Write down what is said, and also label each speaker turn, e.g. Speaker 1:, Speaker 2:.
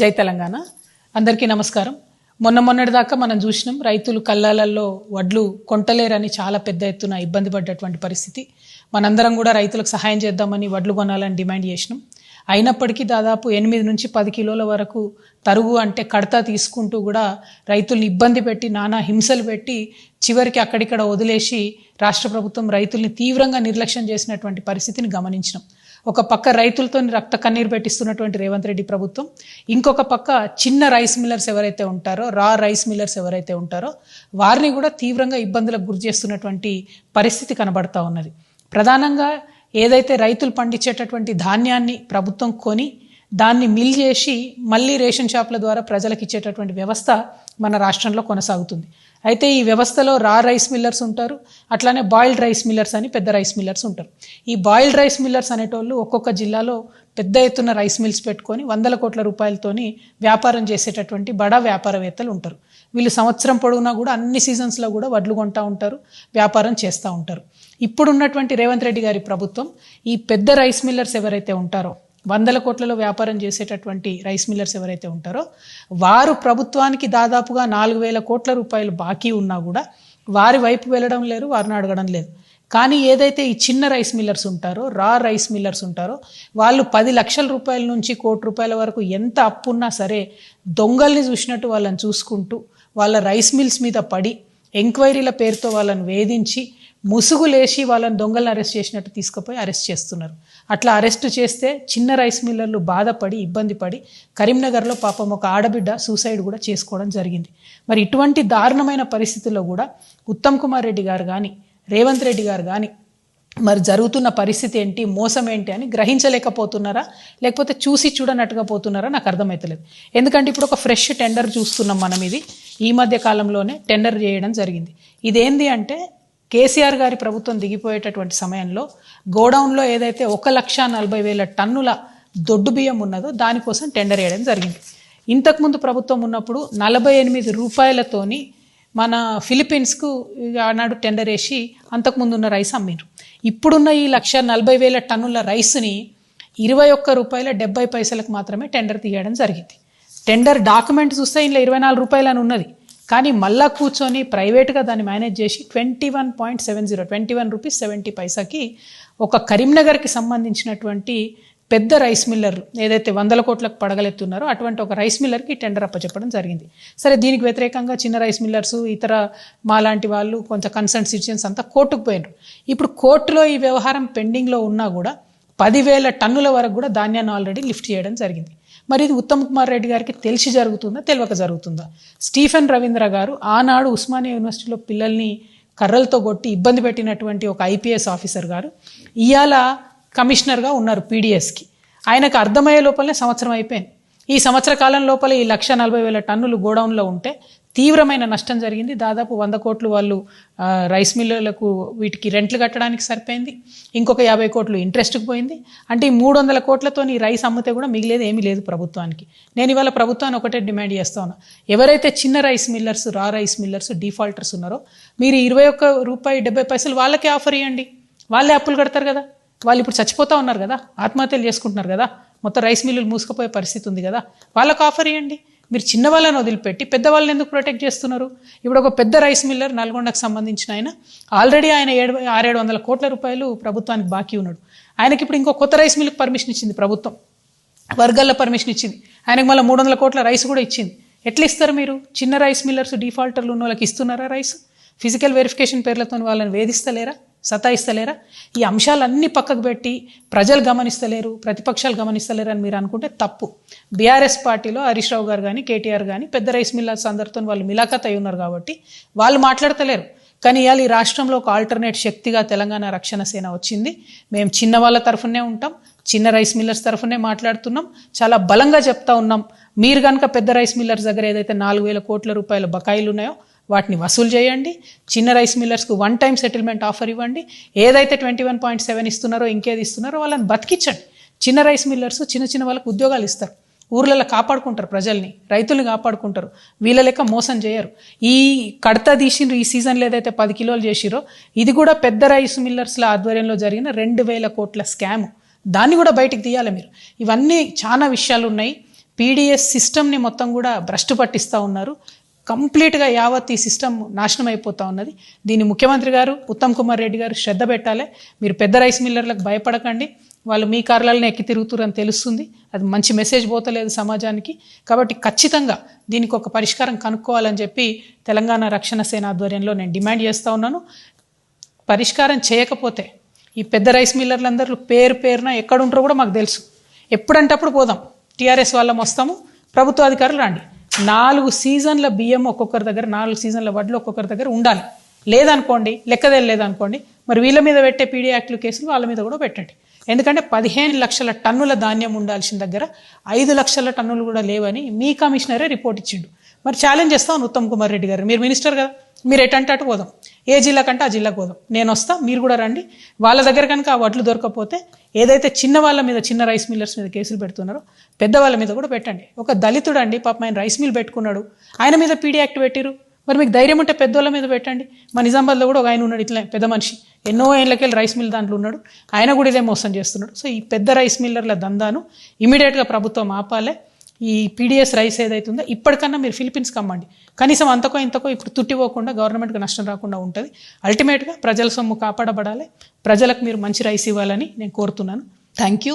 Speaker 1: జై తెలంగాణ అందరికీ నమస్కారం. మొన్నటిదాకా మనం చూసినాం రైతులు కల్లాలలో వడ్లు కొంటలేరని చాలా పెద్ద ఎత్తున ఇబ్బంది పడ్డటువంటి పరిస్థితి. మనందరం కూడా రైతులకు సహాయం చేద్దామని వడ్లు కొనాలని డిమాండ్ చేసినాం. అయినప్పటికీ దాదాపు 8 నుంచి 10 కిలోల వరకు తరుగు అంటే కడతా తీసుకుంటూ కూడా రైతుల్ని ఇబ్బంది పెట్టి నానా హింసలు పెట్టి చివరికి అక్కడిక్కడ వదిలేసి రాష్ట్ర ప్రభుత్వం రైతుల్ని తీవ్రంగా నిర్లక్ష్యం చేసినటువంటి పరిస్థితిని గమనించినాం. ఒక పక్క రైతులతో రక్త కన్నీరు పెట్టిస్తున్నటువంటి రేవంత్ రెడ్డి ప్రభుత్వం, ఇంకొక పక్క చిన్న రైస్ మిల్లర్స్ ఎవరైతే ఉంటారో, రా రైస్ మిల్లర్స్ ఎవరైతే ఉంటారో వారిని కూడా తీవ్రంగా ఇబ్బందులకు గురి చేస్తున్నటువంటి పరిస్థితి కనబడతా ఉన్నది. ప్రధానంగా ఏదైతే రైతులు పండించేటటువంటి ధాన్యాన్ని ప్రభుత్వం కొని దాన్ని మిల్ చేసి మళ్ళీ రేషన్ షాపుల ద్వారా ప్రజలకు ఇచ్చేటటువంటి వ్యవస్థ మన రాష్ట్రంలో కొనసాగుతుంది. అయితే ఈ వ్యవస్థలో రా రైస్ మిల్లర్స్ ఉంటారు, అట్లానే బాయిల్డ్ రైస్ మిల్లర్స్ అని పెద్ద రైస్ మిల్లర్స్ ఉంటారు. ఈ బాయిల్డ్ రైస్ మిల్లర్స్ అనేటోళ్ళు ఒక్కొక్క జిల్లాలో పెద్ద ఎత్తున రైస్ మిల్స్ పెట్టుకొని 100 కోట్ల రూపాయలతోని వ్యాపారం చేసేటటువంటి బడా వ్యాపారవేత్తలు ఉంటారు. వీళ్ళు సంవత్సరం పొడవునా కూడా అన్ని సీజన్స్లో కూడా వడ్లు కొంటూ ఉంటారు, వ్యాపారం చేస్తూ ఉంటారు. ఇప్పుడున్నటువంటి రేవంత్ రెడ్డి గారి ప్రభుత్వం ఈ పెద్ద రైస్ మిల్లర్స్ ఎవరైతే ఉంటారో, 100 కోట్లలో వ్యాపారం చేసేటటువంటి రైస్ మిల్లర్స్ ఎవరైతే ఉంటారో వారు ప్రభుత్వానికి దాదాపుగా 4,000 కోట్ల రూపాయలు బాకీ ఉన్నా కూడా వారి వైపు వెళ్ళడం లేదు, వారిని అడగడం లేదు. కానీ ఏదైతే ఈ చిన్న రైస్ మిల్లర్స్ ఉంటారో, రా రైస్ మిల్లర్స్ ఉంటారో వాళ్ళు 10 లక్షల రూపాయల నుంచి 1 కోటి రూపాయల వరకు ఎంత అప్పున్నా సరే దొంగల్ని చూసినట్టు వాళ్ళని చూసుకుంటూ వాళ్ళ రైస్ మిల్స్ మీద పడి ఎంక్వైరీల పేరుతో వాళ్ళని వేధించి ముసుగులేసి వాళ్ళని దొంగలను అరెస్ట్ చేసినట్టు తీసుకుపోయి అరెస్ట్ చేస్తున్నారు. అట్లా అరెస్టు చేస్తే చిన్న రైస్ మిల్లర్లు బాధపడి ఇబ్బంది పడి కరీంనగర్లో పాపం ఒక ఆడబిడ్డ సూసైడ్ కూడా చేసుకోవడం జరిగింది. మరి ఇటువంటి దారుణమైన పరిస్థితుల్లో కూడా ఉత్తమ్ కుమార్ రెడ్డి గారు కానీ రేవంత్ రెడ్డి గారు కానీ మరి జరుగుతున్న పరిస్థితి ఏంటి, మోసం ఏంటి అని గ్రహించలేకపోతున్నారా, లేకపోతే చూసి చూడనట్టుగా పోతున్నారా నాకు అర్థమవుతలేదు. ఎందుకంటే ఇప్పుడు ఒక ఫ్రెష్ టెండర్ చూస్తున్నాం మనం. ఇది ఈ మధ్య కాలంలోనే టెండర్ చేయడం జరిగింది. ఇదేంది అంటే కేసీఆర్ గారి ప్రభుత్వం దిగిపోయేటటువంటి సమయంలో గోడౌన్లో ఏదైతే 1,40,000 టన్నుల దొడ్డు బియ్యం ఉన్నదో దానికోసం టెండర్ వేయడం జరిగింది. ఇంతకుముందు ప్రభుత్వం ఉన్నప్పుడు 48 రూపాయలతోని మన ఫిలిప్పీన్స్కు ఆనాడు టెండర్ వేసి అంతకుముందు ఉన్న రైస్ అమ్మిరు. ఇప్పుడున్న ఈ 1,40,000 టన్నుల రైస్ని 21 రూపాయల 70 పైసలకు మాత్రమే టెండర్ తీయడం జరిగింది. టెండర్ డాక్యుమెంట్ చూస్తే ఇంట్లో 24 రూపాయలు అని ఉన్నది. కానీ మళ్ళా కూర్చొని ప్రైవేట్గా దాన్ని మేనేజ్ చేసి 21 రూపీస్ 70 పైసాకి ఒక కరీంనగర్కి సంబంధించినటువంటి పెద్ద రైస్ మిల్లర్ ఏదైతే 100 కోట్లకు పడగలెత్తున్నారో అటువంటి ఒక రైస్ మిల్లర్కి టెండర్ అప్పచెప్పడం జరిగింది. సరే, దీనికి వ్యతిరేకంగా చిన్న రైస్ మిల్లర్స్ ఇతర మాలాంటి వాళ్ళు కొంత కన్సర్న్ సిటిజన్స్ అంతా కోర్టుకు పోయినారు. ఇప్పుడు కోర్టులో ఈ వ్యవహారం పెండింగ్లో ఉన్నా కూడా 10,000 టన్నుల వరకు కూడా ధాన్యాన్ని ఆల్రెడీ లిఫ్ట్ చేయడం జరిగింది. మరి ఇది ఉత్తమ్ కుమార్ రెడ్డి గారికి తెలిసి జరుగుతుందా, తెలియక జరుగుతుందా? స్టీఫెన్ రవీంద్ర గారు ఆనాడు ఉస్మానియా యూనివర్సిటీలో పిల్లల్ని కర్రలతో కొట్టి ఇబ్బంది పెట్టినటువంటి ఒక ఐపీఎస్ ఆఫీసర్ గారు ఇవాళ కమిషనర్గా ఉన్నారు పీడిఎస్కి. ఆయనకు అర్థమయ్యే లోపలనే సంవత్సరం అయిపోయింది. ఈ సంవత్సర కాలం లోపల ఈ 1,40,000 టన్నులు గోడౌన్లో ఉంటే తీవ్రమైన నష్టం జరిగింది. దాదాపు 100 కోట్లు వాళ్ళు రైస్ మిల్లులకు వీటికి రెంట్లు కట్టడానికి సరిపోయింది. ఇంకొక 50 కోట్లు ఇంట్రెస్ట్కి పోయింది. అంటే ఈ 300 కోట్లతో ఈ రైస్ అమ్మితే కూడా మిగిలేదు ఏమీ లేదు ప్రభుత్వానికి. నేను ఇవాళ ప్రభుత్వాన్ని ఒకటే డిమాండ్ చేస్తా ఉన్నా, ఎవరైతే చిన్న రైస్ మిల్లర్స్, రా రైస్ మిల్లర్స్ డిఫాల్టర్స్ ఉన్నారో మీరు 21 రూపాయి 70 పైసలు వాళ్ళకే ఆఫర్ ఇవ్వండి. వాళ్ళే అప్పులు కడతారు కదా. వాళ్ళు ఇప్పుడు చచ్చిపోతూ ఉన్నారు కదా, ఆత్మహత్యలు చేసుకుంటున్నారు కదా, మొత్తం రైస్ మిల్లులు మూసుకుపోయే పరిస్థితి ఉంది కదా, వాళ్ళకు ఆఫర్ ఇవ్వండి. మీరు చిన్న వాళ్ళని వదిలిపెట్టి పెద్ద వాళ్ళని ఎందుకు ప్రొటెక్ట్ చేస్తున్నారు? ఇప్పుడు ఒక పెద్ద రైస్ మిల్లర్ నల్గొండకు సంబంధించిన ఆయన ఆల్రెడీ ఆయన 600-700 కోట్ల రూపాయలు ప్రభుత్వానికి బాకీ ఉన్నాడు. ఆయనకి ఇప్పుడు ఇంకో కొత్త రైస్ మిల్లుకి పర్మిషన్ ఇచ్చింది ప్రభుత్వం, వర్గాల్లో పర్మిషన్ ఇచ్చింది. ఆయనకు మళ్ళీ 300 కోట్ల రైస్ కూడా ఇచ్చింది. ఎట్లా ఇస్తారు మీరు? చిన్న రైస్ మిల్లర్స్ డిఫాల్టర్లు ఉన్న వాళ్ళకి ఇస్తున్నారా రైస్? ఫిజికల్ వెరిఫికేషన్ పేర్లతో వాళ్ళని వేధిస్తలేరా, సతాయిస్తలేరా? ఈ అంశాలన్నీ పక్కకు పెట్టి ప్రజలు గమనిస్తలేరు, ప్రతిపక్షాలు గమనిస్తలేరు అని మీరు అనుకుంటే తప్పు. బీఆర్ఎస్ పార్టీలో హరీష్ రావు గారు కానీ కేటీఆర్ కానీ పెద్ద రైస్ మిల్లర్స్ అందరితో వాళ్ళు మిలాఖత్ అయి ఉన్నారు కాబట్టి వాళ్ళు మాట్లాడతలేరు. కానీ ఇవాళ ఈ రాష్ట్రంలో ఒక ఆల్టర్నేట్ శక్తిగా తెలంగాణ రక్షణ సేన వచ్చింది. మేము చిన్న వాళ్ళ తరఫునే ఉంటాం, చిన్న రైస్ మిల్లర్స్ తరఫునే మాట్లాడుతున్నాం, చాలా బలంగా చెప్తా ఉన్నాం. మీరు కనుక పెద్ద రైస్ మిల్లర్స్ దగ్గర ఏదైతే 4,000 కోట్ల రూపాయల బకాయిలు ఉన్నాయో వాటిని వసూలు చేయండి. చిన్న రైస్ మిల్లర్స్కు 1 టైం సెటిల్మెంట్ ఆఫర్ ఇవ్వండి. ఏదైతే 21.7 ఇస్తున్నారో ఇంకేది ఇస్తున్నారో వాళ్ళని బతికించండి. చిన్న రైస్ మిల్లర్స్ చిన్న వాళ్ళకు ఉద్యోగాలు ఇస్తారు, ఊర్లలో కాపాడుకుంటారు, ప్రజల్ని రైతుల్ని కాపాడుకుంటారు. వీళ్ళ లెక్క మోసం చేయరు. ఈ కడత తీసిండ్రు ఈ సీజన్లో ఏదైతే 10 కిలోలు చేసిరో ఇది కూడా పెద్ద రైస్ మిల్లర్స్ల ఆధ్వర్యంలో జరిగిన 2,000 కోట్ల స్కామ్. దాన్ని కూడా బయటికి తీయాలి మీరు. ఇవన్నీ చాలా విషయాలు ఉన్నాయి. పీడిఎస్ సిస్టమ్ని మొత్తం కూడా భ్రష్టు పట్టిస్తూ ఉన్నారు. కంప్లీట్గా యావత్ ఈ సిస్టమ్ నాశనం అయిపోతూ ఉన్నది. దీన్ని ముఖ్యమంత్రి గారు ఉత్తమ్ కుమార్ రెడ్డి గారు శ్రద్ధ పెట్టాలి. మీరు పెద్ద రైస్ మిల్లర్లకు భయపడకండి, వాళ్ళు మీ కార్యాలను ఎక్కి తిరుగుతురని తెలుస్తుంది. అది మంచి మెసేజ్ పోతలేదు సమాజానికి. కాబట్టి ఖచ్చితంగా దీనికి ఒక పరిష్కారం కనుక్కోవాలని చెప్పి తెలంగాణ రక్షణ సేన ఆధ్వర్యంలో నేను డిమాండ్ చేస్తూ ఉన్నాను. పరిష్కారం చేయకపోతే ఈ పెద్ద రైస్ మిల్లర్లందరూ పేరున ఎక్కడ ఉంటారో కూడా మాకు తెలుసు. ఎప్పుడంటప్పుడు పోదాం, టీఆర్ఎస్ వాళ్ళం వస్తాము, ప్రభుత్వ అధికారులు రండి. 4 సీజన్ల బియ్యం ఒక్కొక్కరి దగ్గర, 4 సీజన్ల వడ్లు ఒక్కొక్కరి దగ్గర ఉండాలి. లేదనుకోండి, లేదనుకోండి, మరి వీళ్ళ మీద పెట్టే పీడీ యాక్ట్లు కేసులు వాళ్ళ మీద కూడా పెట్టండి. ఎందుకంటే 15 లక్షల టన్నుల ధాన్యం ఉండాల్సిన దగ్గర 5 లక్షల టన్నులు కూడా లేవని మీ కమిషనరే రిపోర్ట్ ఇచ్చిండు. మరి ఛాలెంజ్ చేస్తాను ఉత్తమ్ కుమార్ రెడ్డి గారు, మీరు మినిస్టర్ కదా, మీరు ఎటంటే అటు పోదాం, ఏ జిల్లా కంటే ఆ జిల్లాకు పోదాం, నేను వస్తా, మీరు కూడా రండి. వాళ్ళ దగ్గర కనుక ఆ వడ్లు దొరకకపోతే ఏదైతే చిన్న వాళ్ళ మీద, చిన్న రైస్ మిల్లర్స్ మీద కేసులు పెడుతున్నారో పెద్దవాళ్ళ మీద కూడా పెట్టండి. ఒక దళితుడు అండి పాపం, ఆయన రైస్ మిల్ పెట్టుకున్నాడు, ఆయన మీద పీడీ యాక్ట్ పెట్టిరు. మరి మీకు ధైర్యం ఉంటే పెద్దోళ్ళ మీద పెట్టండి. మా నిజామాబాద్లో కూడా ఒక ఆయన ఉన్నాడు, ఇట్లా పెద్ద మనిషి, ఎన్నో ఏళ్ళకెళ్ళి రైస్ మిల్ దాంట్లో ఉన్నాడు, ఆయన కూడా ఇదే మోసం చేస్తున్నాడు. సో ఈ పెద్ద రైస్ మిల్లర్ల దందాను ఇమీడియట్గా ప్రభుత్వం ఆపాలే. ఈ పీడిఎస్ రైస్ ఏదైతుందో ఇప్పటికన్నా మీరు ఫిలిపీన్స్ కమ్మండి, కనీసం అంతకో ఇంతకో ఇప్పుడు తుట్టిపోకుండా గవర్నమెంట్కి నష్టం రాకుండా ఉంటుంది. అల్టిమేట్గా ప్రజల సొమ్ము కాపాడబడాలి, ప్రజలకు మీరు మంచి రైస్ ఇవ్వాలని నేను కోరుతున్నాను. Thank you.